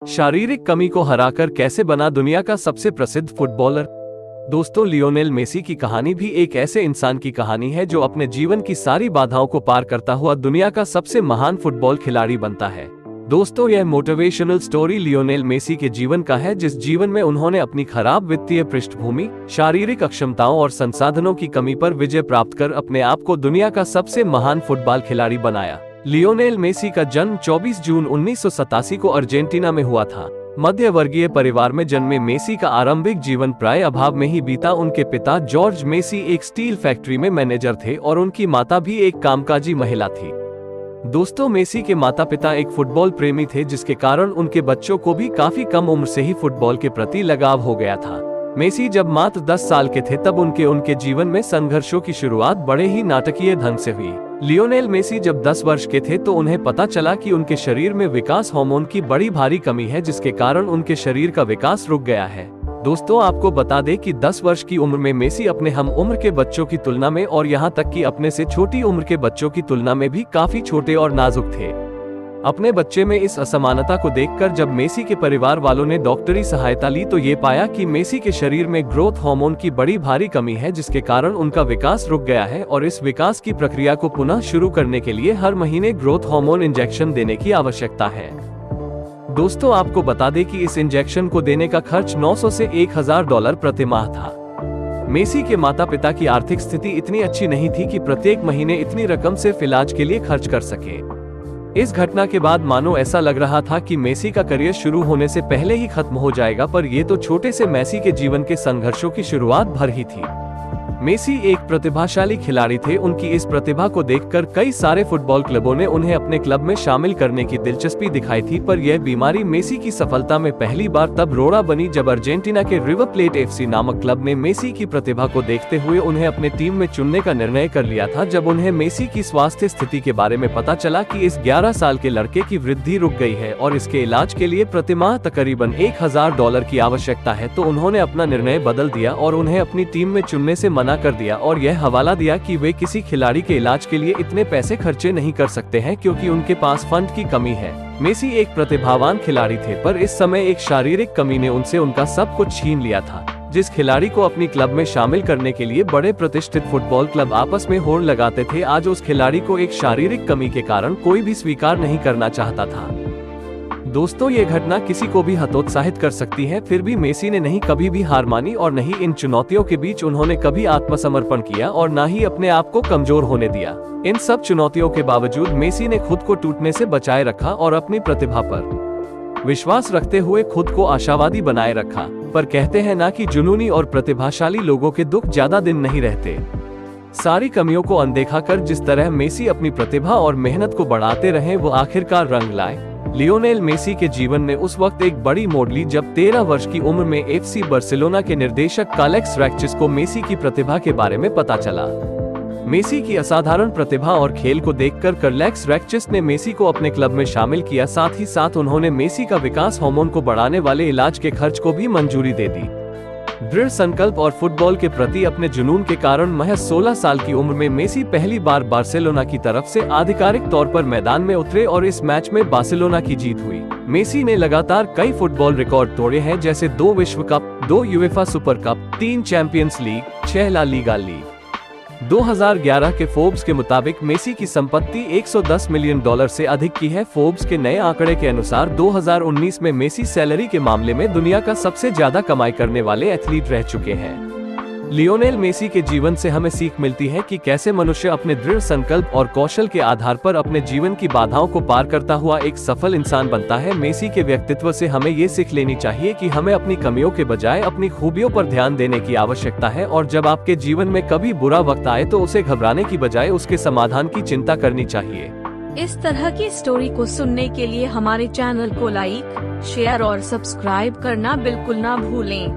शारीरिक कमी को हराकर कैसे बना दुनिया का सबसे प्रसिद्ध फुटबॉलर। दोस्तों, लियोनेल मेसी की कहानी भी एक ऐसे इंसान की कहानी है जो अपने जीवन की सारी बाधाओं को पार करता हुआ दुनिया का सबसे महान फुटबॉल खिलाड़ी बनता है। दोस्तों, यह मोटिवेशनल स्टोरी लियोनेल मेसी के जीवन का है, जिस जीवन में उन्होंने अपनी खराब वित्तीय पृष्ठभूमि, शारीरिक अक्षमताओं और संसाधनों की कमी पर विजय प्राप्त कर अपने आप को दुनिया का सबसे महान फुटबॉल खिलाड़ी बनाया। लियोनेल मेसी का जन्म 24 जून 1987 को अर्जेंटीना में हुआ था। मध्य वर्गीय परिवार में जन्मे मेसी का आरंभिक जीवन प्राय अभाव में ही बीता। उनके पिता जॉर्ज मेसी एक स्टील फैक्ट्री में मैनेजर थे और उनकी माता भी एक कामकाजी महिला थी। दोस्तों, मेसी के माता पिता एक फुटबॉल प्रेमी थे, जिसके कारण उनके बच्चों को भी काफी कम उम्र से ही फुटबॉल के प्रति लगाव हो गया था। मेसी जब मात्र 10 साल के थे तब उनके जीवन में संघर्षों की शुरुआत बड़े ही नाटकीय ढंग से हुई। लियोनेल मेसी जब 10 वर्ष के थे तो उन्हें पता चला कि उनके शरीर में विकास हार्मोन की बड़ी भारी कमी है, जिसके कारण उनके शरीर का विकास रुक गया है। दोस्तों, आपको बता दें कि 10 वर्ष की उम्र में मेसी अपने हम उम्र के बच्चों की तुलना में और यहाँ तक कि अपने से छोटी उम्र के बच्चों की तुलना में भी काफी छोटे और नाजुक थे। अपने बच्चे में इस असमानता को देखकर जब मेसी के परिवार वालों ने डॉक्टरी सहायता ली तो ये पाया कि मेसी के शरीर में ग्रोथ हार्मोन की बड़ी भारी कमी है, जिसके कारण उनका विकास रुक गया है और इस विकास की प्रक्रिया को पुनः शुरू करने के लिए हर महीने ग्रोथ हार्मोन इंजेक्शन देने की आवश्यकता है। दोस्तों, आपको बता दें कि इस इंजेक्शन को देने का खर्च 900 से $1000 प्रति माह था। मेसी के माता पिता की आर्थिक स्थिति इतनी अच्छी नहीं थी कि प्रत्येक महीने इतनी रकम सिर्फ इलाज के लिए खर्च कर सके। इस घटना के बाद मानो ऐसा लग रहा था कि मेसी का करियर शुरू होने से पहले ही खत्म हो जाएगा, पर ये तो छोटे से मेसी के जीवन के संघर्षों की शुरुआत भर ही थी। मेसी एक प्रतिभाशाली खिलाड़ी थे। उनकी इस प्रतिभा को देखकर कई सारे फुटबॉल क्लबों ने उन्हें अपने क्लब में शामिल करने की दिलचस्पी दिखाई थी, पर यह बीमारी मेसी की सफलता में पहली बार तब रोड़ा बनी जब अर्जेंटीना के रिवर प्लेट FC नामक क्लब ने मेसी की प्रतिभा को देखते हुए उन्हें अपने टीम में चुनने का निर्णय कर लिया था। जब उन्हें मेसी की स्वास्थ्य स्थिति के बारे में पता चला कि इस 11 साल के लड़के की वृद्धि रुक गई है और इसके इलाज के लिए प्रति माह तकरीबन $1000 की आवश्यकता है, तो उन्होंने अपना निर्णय बदल दिया और उन्हें अपनी टीम में चुनने से मना कर दिया और यह हवाला दिया कि वे किसी खिलाड़ी के इलाज के लिए इतने पैसे खर्चे नहीं कर सकते हैं, क्योंकि उनके पास फंड की कमी है। मेसी एक प्रतिभावान खिलाड़ी थे, पर इस समय एक शारीरिक कमी ने उनसे उनका सब कुछ छीन लिया था। जिस खिलाड़ी को अपनी क्लब में शामिल करने के लिए बड़े प्रतिष्ठित फुटबॉल क्लब आपस में होड़ लगाते थे, आज उस खिलाड़ी को एक शारीरिक कमी के कारण कोई भी स्वीकार नहीं करना चाहता था। दोस्तों, ये घटना किसी को भी हतोत्साहित कर सकती है, फिर भी मेसी ने नहीं कभी भी हार मानी और नहीं इन चुनौतियों के बीच उन्होंने कभी आत्मसमर्पण किया और ना ही अपने आप को कमजोर होने दिया। इन सब चुनौतियों के बावजूद मेसी ने खुद को टूटने से बचाए रखा और अपनी प्रतिभा पर विश्वास रखते हुए खुद को आशावादी बनाए रखा। पर कहते हैं ना कि जुनूनी और प्रतिभाशाली लोगों के दुख ज्यादा दिन नहीं रहते। सारी कमियों को अनदेखा कर जिस तरह मेसी अपनी प्रतिभा और मेहनत को बढ़ाते रहे, वो आखिरकार रंग लाए। लियोनेल मेसी के जीवन ने उस वक्त एक बड़ी मोड़ ली जब 13 वर्ष की उम्र में FC बार्सिलोना के निर्देशक कार्लेस रैक्चिस को मेसी की प्रतिभा के बारे में पता चला। मेसी की असाधारण प्रतिभा और खेल को देखकर कार्लेस रैक्चिस ने मेसी को अपने क्लब में शामिल किया। साथ ही साथ उन्होंने मेसी का विकास हार्मोन को बढ़ाने वाले इलाज के खर्च को भी मंजूरी दे दी। दृढ़ संकल्प और फुटबॉल के प्रति अपने जुनून के कारण महज 16 साल की उम्र में मेसी पहली बार बार्सिलोना की तरफ से आधिकारिक तौर पर मैदान में उतरे और इस मैच में बार्सिलोना की जीत हुई। मेसी ने लगातार कई फुटबॉल रिकॉर्ड तोड़े हैं, जैसे 2 विश्व cup, 2 UEFA super cup, 3 champions league, 6 la liga league. 2011 के फोर्ब्स के मुताबिक मेसी की संपत्ति $110 मिलियन से अधिक की है। फोर्ब्स के नए आंकड़े के अनुसार 2019 में मेसी सैलरी के मामले में दुनिया का सबसे ज्यादा कमाई करने वाले एथलीट रह चुके हैं। लियोनेल मेसी के जीवन से हमें सीख मिलती है कि कैसे मनुष्य अपने दृढ़ संकल्प और कौशल के आधार पर अपने जीवन की बाधाओं को पार करता हुआ एक सफल इंसान बनता है। मेसी के व्यक्तित्व से हमें ये सीख लेनी चाहिए कि हमें अपनी कमियों के बजाय अपनी खूबियों पर ध्यान देने की आवश्यकता है, और जब आपके जीवन में कभी बुरा वक्त आए तो उसे घबराने की बजाय उसके समाधान की चिंता करनी चाहिए। इस तरह की स्टोरी को सुनने के लिए हमारे चैनल को लाइक, शेयर और सब्सक्राइब करना बिल्कुल ना भूलें।